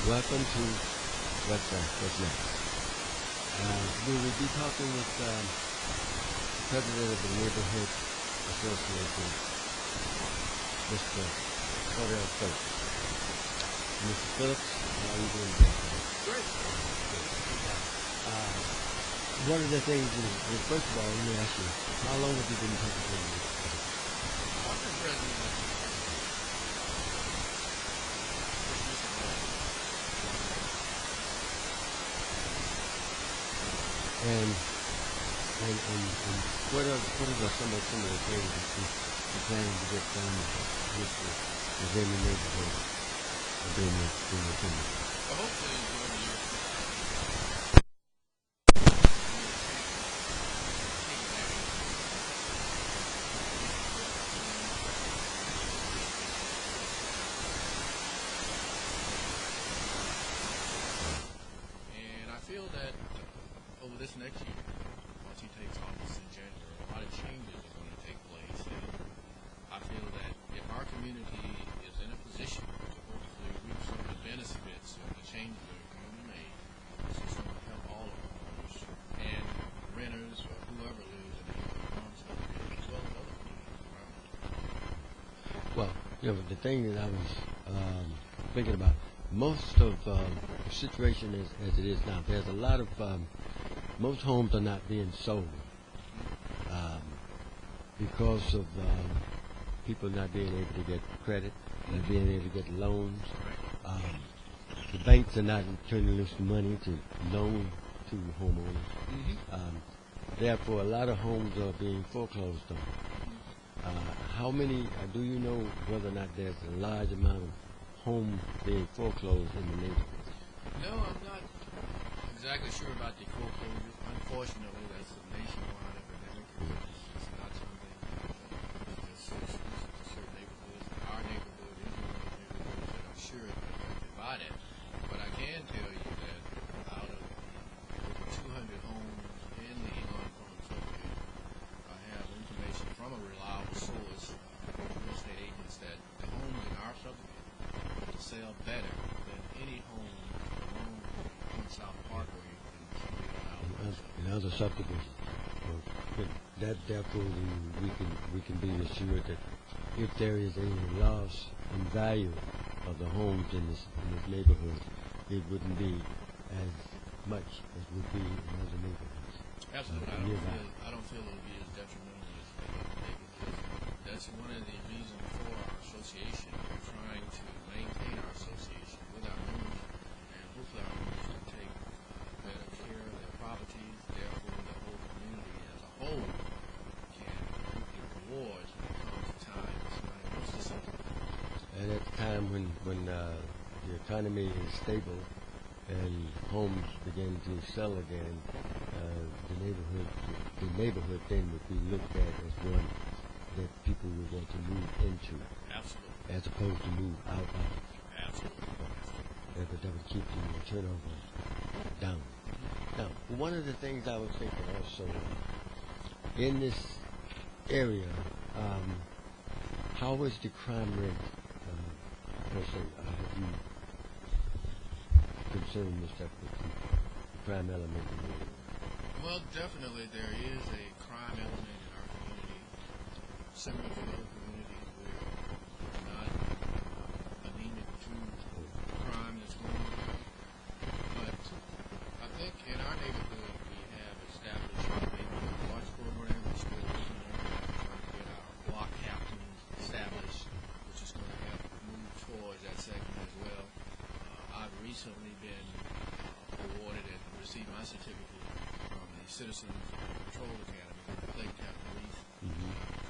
Welcome to What's Next. We will be talking with the president of the Neighborhood Association, Mr. Claudell Phillips. Mr. Phillips, how are you doing today? Great. One of the things is, first of all, let me ask you, how long have you been participating? I've been president. And what are some of the things that you're planning to get done within the neighborhood within your community? Well, hopefully during the year. And I feel that over this next year, once he takes office in January, a lot of changes are going to take place. And I feel that if our community is in a position to hopefully reap some of the benefits of the changes that are going to be made, this is going to help all of owners and renters or whoever lives in the farm subdivision as well as other communities around. Well, the thing that I was thinking about, most of the situation as it is now, there's a lot of most homes are not being sold because of people not being able to get credit, not being able to get loans. The banks are not turning loose money to loan to homeowners. Therefore, a lot of homes are being foreclosed on. How many, do you know whether or not there's a large amount of homes being foreclosed in the neighborhood? No, I'm not exactly sure about the foreclosure. Unfortunately, that's a nationwide epidemic. It's not something that's exclusive to certain neighborhoods. Our neighborhood is one of those neighborhoods that I'm sure is affected by that. But I can tell you that out of over 200 homes in the Elon Farm subdivision, I have information from a reliable source, real estate agents, that the homes in our subdivision sell better than any home along South Parkway In other subdivisions. That therefore we can be assured that if there is any loss in value of the homes in this neighborhood, it wouldn't be as much as would be in other neighborhoods. Absolutely. I don't feel it would be as detrimental as other neighborhoods. That's one of the reasons for our association. We're trying to maintain our association with our members, and hopefully our members can take better care of their properties. Therefore, the whole community as a whole can reap the rewards when it comes to time when somebody wants to sell. And at the time when the economy is stable and homes begin to sell again, the neighborhood then would be looked at as one that people would want to move into. Absolutely. As opposed to move out of. Absolutely. That would keep the turnover down. Now, one of the things I was thinking also, in this area, how is the crime rate, per se? Have you concerned yourself with the crime element in the area? Well, definitely there is a crime element in our community, similar to other communities where we're not anemic to crime that's going on. But I think in our neighborhood we have established a neighborhood watch program. We're still working on that, trying to get our block captains established, which is going to help move towards that segment as well. I've recently been awarded and received my certificate from the Citizens Patrol Academy, the Clayton County Police,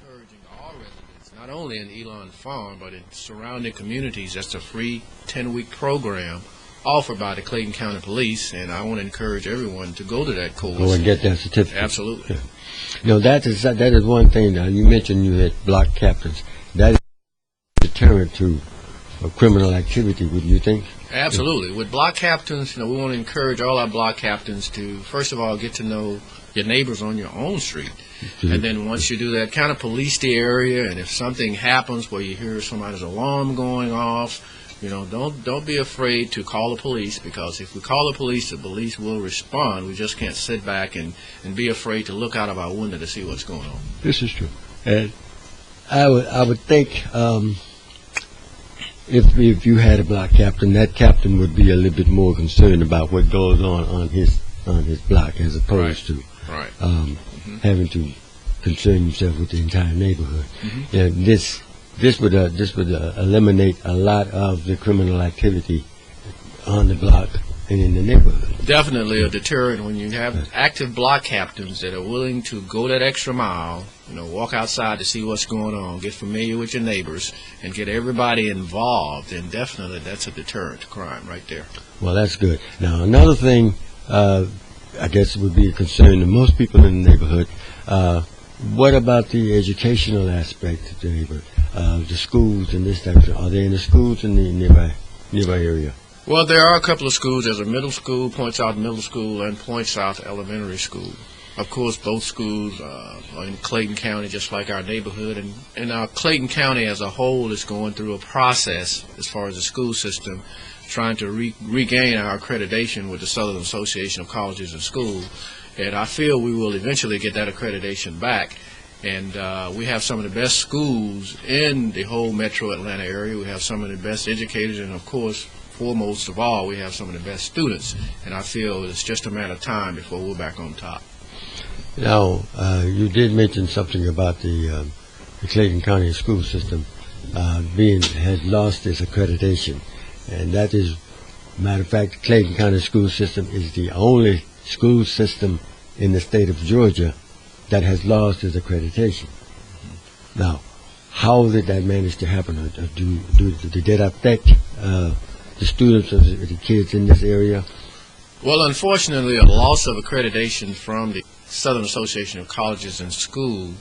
encouraging all residents, not only in Elon Farm, but in surrounding communities. That's a free 10-week program offered by the Clayton County Police, and I want to encourage everyone to go to that course. Go and get that certificate. Absolutely. That is one thing. Now, you mentioned you had block captains. That is a deterrent to criminal activity, would you think? Absolutely. With block captains, we want to encourage all our block captains to, first of all, get to know your neighbors on your own street. And then once you do that, kind of police the area, and if something happens where you hear somebody's alarm going off, You know, don't be afraid to call the police, because if we call the police will respond. We just can't sit back and be afraid to look out of our window to see what's going on. This is true. And I would think if you had a block captain, that captain would be a little bit more concerned about what goes on his block, as opposed to having to concern himself with the entire neighborhood. And this would eliminate a lot of the criminal activity on the block and in the neighborhood. Definitely a deterrent when you have active block captains that are willing to go that extra mile, you know, walk outside to see what's going on, get familiar with your neighbors, and get everybody involved. And definitely that's a deterrent to crime right there. Well, that's good. Now, another thing I guess would be a concern to most people in the neighborhood. What about the educational aspect of the neighborhood? The schools and this type of thing. Are they in the schools in the nearby area? Well, there are a couple of schools. There's a middle school, Point South Middle School, and Point South Elementary School. Of course, both schools are in Clayton County, just like our neighborhood. And Clayton County as a whole is going through a process as far as the school system, trying to regain our accreditation with the Southern Association of Colleges and Schools. And I feel we will eventually get that accreditation back. And we have some of the best schools in the whole metro Atlanta area. We have some of the best educators, and of course, foremost of all, we have some of the best students. And I feel it's just a matter of time before we're back on top. Now, you did mention something about the Clayton County school system had lost its accreditation. And that is, matter of fact, the Clayton County school system is the only school system in the state of Georgia that has lost its accreditation. Now, how did that manage to happen? Did that affect the students or the kids in this area? Well, unfortunately, a loss of accreditation from the Southern Association of Colleges and Schools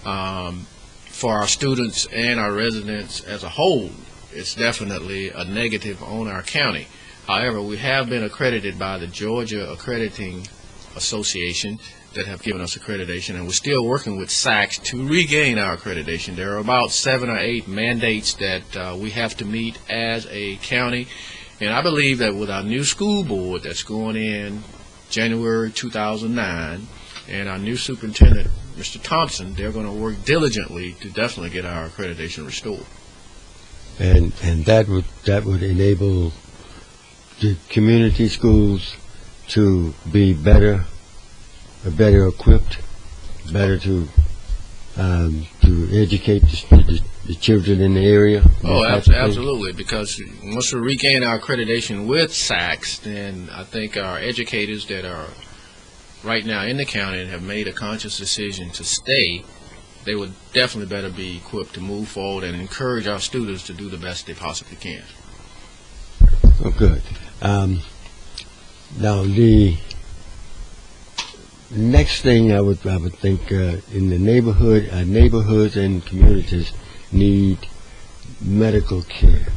for our students and our residents as a whole, it's definitely a negative on our county. However, we have been accredited by the Georgia Accrediting Association that have given us accreditation, and we're still working with SACS to regain our accreditation. There are about 7 or 8 mandates that we have to meet as a county, and I believe that with our new school board that's going in January 2009 and our new superintendent, Mr. Thompson, they're going to work diligently to definitely get our accreditation restored. And that would enable the community schools to be better equipped, better to educate the children in the area. Oh, absolutely, because once we regain our accreditation with SACS, then I think our educators that are right now in the county and have made a conscious decision to stay, they would definitely better be equipped to move forward and encourage our students to do the best they possibly can. Oh, good. Now, the next thing I would think in the neighborhoods and communities need medical care.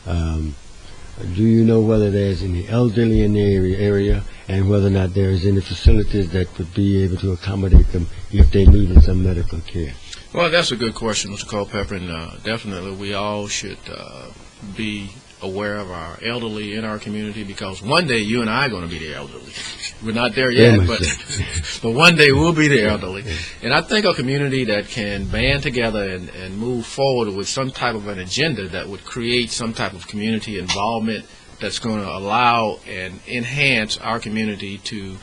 Do you know whether there's any elderly in the area, and whether or not there's any facilities that would be able to accommodate them if they needed some medical care? Well, that's a good question, Mr. Culpepper, and definitely we all should be aware of our elderly in our community, because one day you and I are going to be the elderly. We're not there yet, but one day we'll be the elderly. And I think a community that can band together and move forward with some type of an agenda that would create some type of community involvement that's going to allow and enhance our community to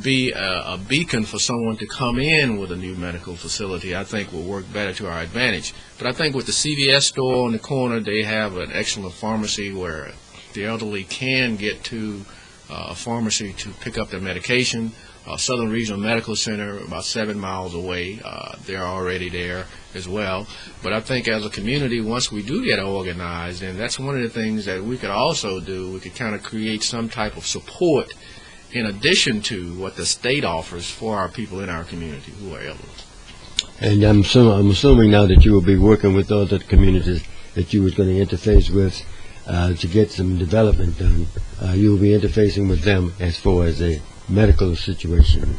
be a beacon for someone to come in with a new medical facility, I think will work better to our advantage. But I think with the CVS store on the corner, they have an excellent pharmacy where the elderly can get to a pharmacy to pick up their medication. Southern Regional Medical Center, about 7 miles away, they're already there as well. But I think as a community, once we do get organized, and that's one of the things that we could also do, we could kind of create some type of support in addition to what the state offers for our people in our community who are elderly. And I'm assuming now that you will be working with other communities that you were going to interface with to get some development done. You will be interfacing with them as far as a medical situation.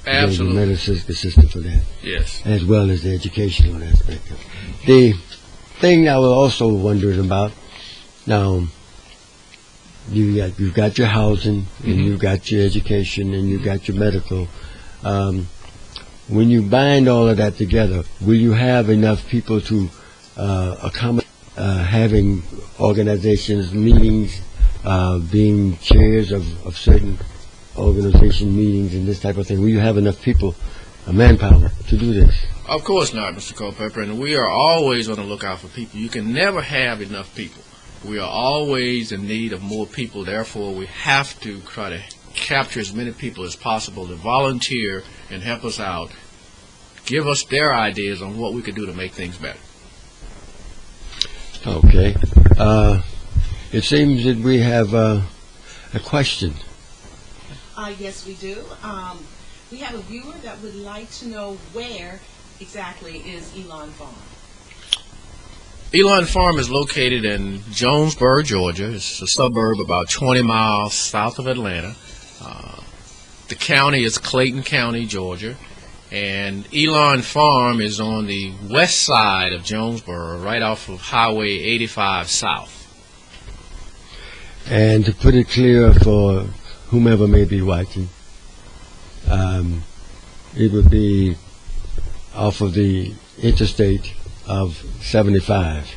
Absolutely. The medical system for that. Yes. As well as the educational aspect of it. The thing I was also wondering about, Now, you've got your housing, and you've got your education, and you've got your medical. When you bind all of that together, will you have enough people to accommodate having organizations, meetings, being chairs of certain organization meetings and this type of thing? Will you have enough people, manpower, to do this? Of course not, Mr. Culpepper, and we are always on the lookout for people. You can never have enough people. We are always in need of more people. Therefore, we have to try to capture as many people as possible to volunteer and help us out, give us their ideas on what we could do to make things better. Okay. It seems that we have a question. Yes, we do. We have a viewer that would like to know where exactly is Elon Farm. Elon Farm is located in Jonesboro, Georgia. It's a suburb about 20 miles south of Atlanta. The county is Clayton County, Georgia. And Elon Farm is on the west side of Jonesboro, right off of Highway 85 South. And to put it clear for whomever may be watching, it would be off of the interstate of 75.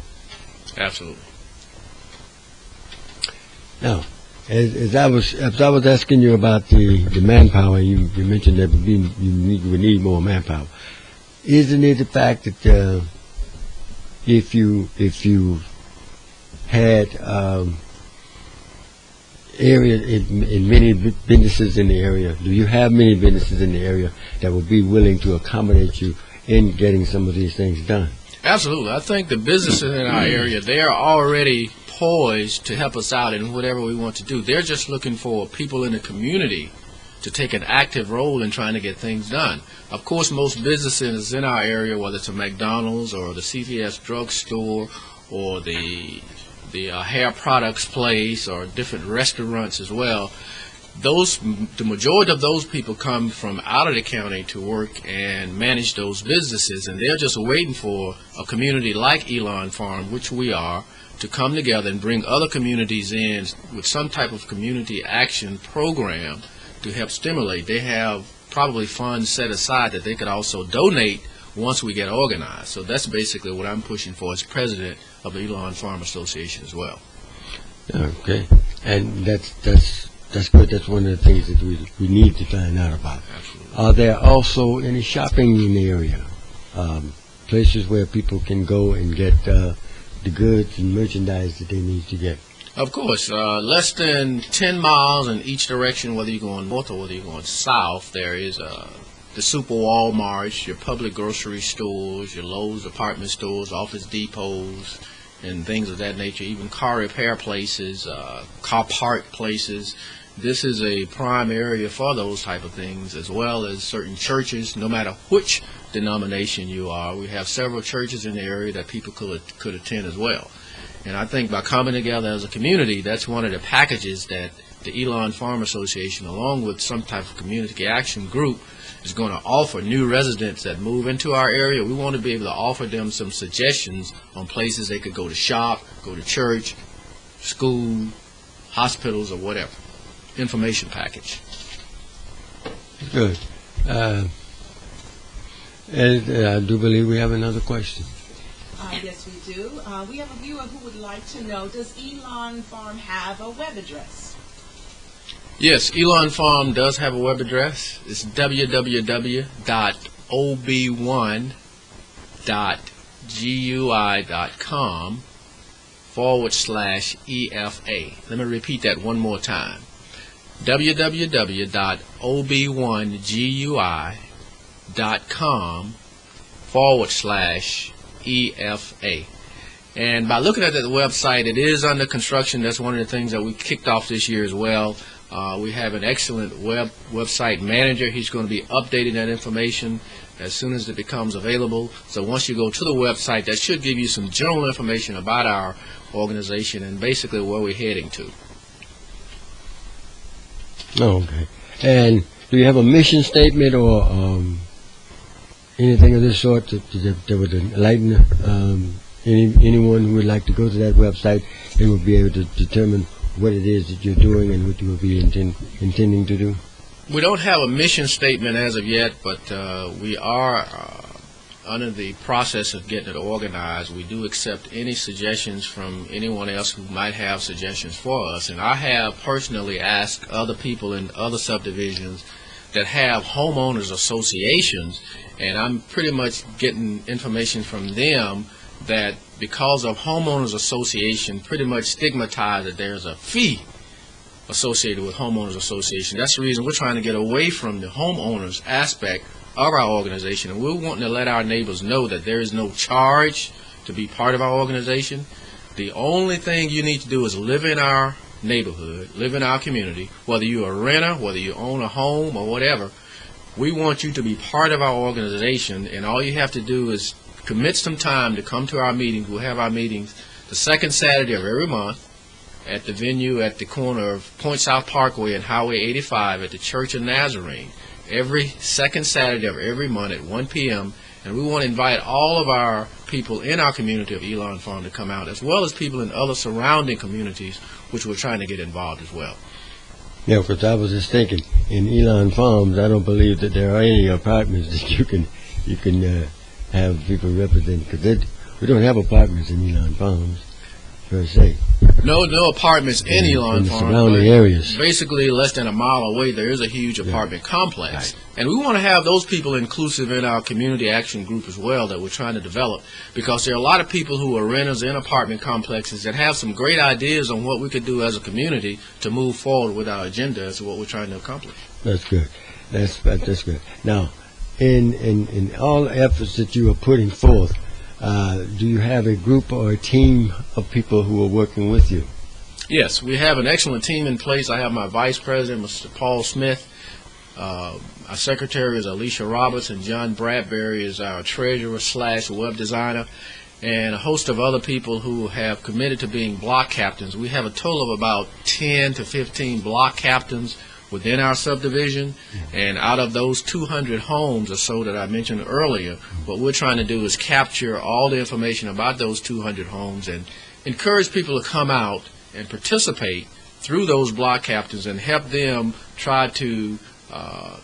Absolutely. Now, as I was asking you about the manpower, you mentioned that we need more manpower. Isn't it the fact that if you had area in many businesses in the area, do you have many businesses in the area that would be willing to accommodate you in getting some of these things done? Absolutely. I think the businesses in our area, they are already poised to help us out in whatever we want to do. They're just looking for people in the community to take an active role in trying to get things done. Of course, most businesses in our area, whether it's a McDonald's or the CVS drugstore or the hair products place or different restaurants as well, the majority of those people come from out of the county to work and manage those businesses, and they're just waiting for a community like Elon Farm, which we are, to come together and bring other communities in with some type of community action program to help stimulate. They have probably funds set aside that they could also donate once we get organized. So that's basically what I'm pushing for as president of the Elon Farm Association as well. Okay, and that's good. That's one of the things that we need to find out about. Absolutely. Are there also any shopping in the area? Places where people can go and get the goods and merchandise that they need to get? Of course, less than 10 miles in each direction, whether you're going north or whether you're going south, there is the super Walmarts, your public grocery stores, your Lowe's department stores, Office Depots, and things of that nature, even car repair places, car park places. This is a prime area for those type of things, as well as certain churches, no matter which denomination you are. We have several churches in the area that people could attend as well. And I think by coming together as a community, that's one of the packages that the Elon Farm Association, along with some type of community action group, is going to offer new residents that move into our area. We want to be able to offer them some suggestions on places they could go to shop, go to church, school, hospitals, or whatever. Information package. Good. And I do believe we have another question. Yes, we do. We have a viewer who would like to know, does Elon Farm have a web address? Yes, Elon Farm does have a web address. It's www.ob1.gui.com/EFA. Let me repeat that one more time. www.ob1gui.com/EFA. And by looking at that website, it is under construction. That's one of the things that we kicked off this year as well. We have an excellent website manager. He's going to be updating that information as soon as it becomes available. So once you go to the website, that should give you some general information about our organization and basically where we're heading to. Oh, okay. And do you have a mission statement or anything of this sort that would enlighten anyone who would like to go to that website, they will be able to determine what it is that you're doing and what you will be intending to do? We don't have a mission statement as of yet, but we are under the process of getting it organized. We do accept any suggestions from anyone else who might have suggestions for us. And I have personally asked other people in other subdivisions that have homeowners associations, and I'm pretty much getting information from them that because of homeowners association pretty much stigmatized that there's a fee associated with homeowners association. That's the reason we're trying to get away from the homeowners aspect of our organization, and we're wanting to let our neighbors know that there is no charge to be part of our organization. The only thing you need to do is live in our neighborhood, live in our community, whether you're a renter, whether you own a home or whatever. We want you to be part of our organization, and all you have to do is commit some time to come to our meetings. We'll have our meetings the second Saturday of every month at the venue at the corner of Point South Parkway and Highway 85 at the Church of Nazarene, every second Saturday of every month at 1 p.m. And we want to invite all of our people in our community of Elon Farm to come out, as well as people in other surrounding communities, which we're trying to get involved as well. Yeah, because I was just thinking, in Elon Farms, I don't believe that there are any apartments that you can have people represent, because we don't have apartments in Elon Farms, per se. No apartments in Elon Farm. Surrounding areas. Basically, less than a mile away, there is a huge apartment complex. Right. And we want to have those people inclusive in our community action group as well that we're trying to develop, because there are a lot of people who are renters in apartment complexes that have some great ideas on what we could do as a community to move forward with our agenda as to what we're trying to accomplish. That's good. That's good. Now, in all efforts that you are putting forth, do you have a group or a team of people who are working with you? Yes, we have an excellent team in place. I have my vice president, Mr. Paul Smith. Our secretary is Alicia Roberts, and John Bradbury is our treasurer/web designer, and a host of other people who have committed to being block captains. We have a total of about 10 to 15 block captains within our subdivision, and out of those 200 homes or so that I mentioned earlier, what we're trying to do is capture all the information about those 200 homes and encourage people to come out and participate through those block captains and help them try to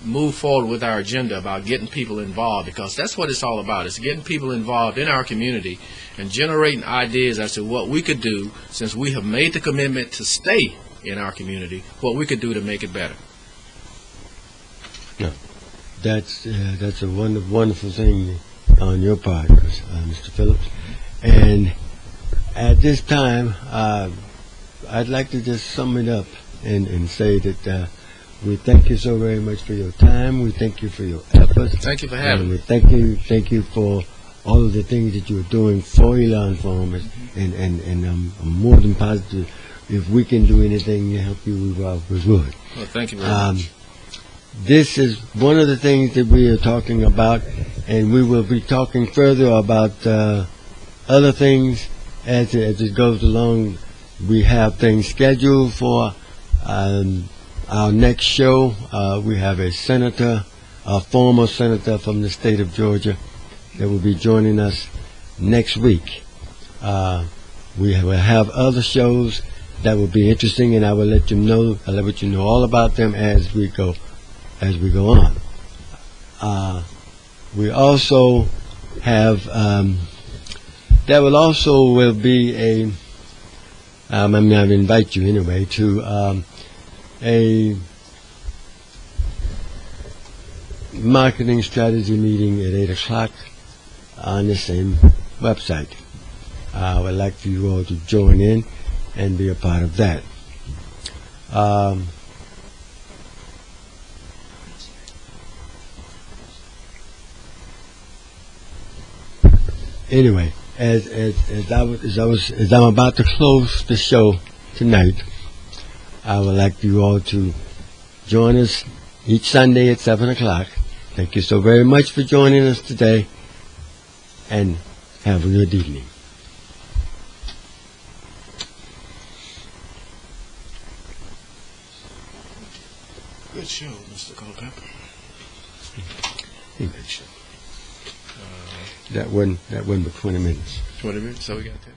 move forward with our agenda about getting people involved, because that's what it's all about. It's getting people involved in our community and generating ideas as to what we could do, since we have made the commitment to stay in our community, what we could do to make it better. Yeah, that's a wonderful thing on your part, Mr. Phillips. And at this time, I'd like to just sum it up and say that we thank you so very much for your time. We thank you for your efforts. Thank you for having me. Thank you for all of the things that you're doing for Elon Farmers, and I'm more than positive if we can do anything to help you, we would. Well, thank you very much. This is one of the things that we are talking about, and we will be talking further about other things as it goes along. We have things scheduled for our next show. We have a former senator from the state of Georgia that will be joining us next week. We will have other shows that will be interesting, and I will let you know. I'll let you know all about them as we go on. We also have there will be a. I invite you anyway to a marketing strategy meeting at 8 o'clock on the same website. I would like for you all to join in and be a part of that. Anyway, as I'm about to close the show tonight, I would like you all to join us each Sunday at 7 o'clock. Thank you so very much for joining us today, and have a good evening. Good show, Mr. Culpepper. Good show. That wasn't but 20 minutes. 20 minutes, so we got 10.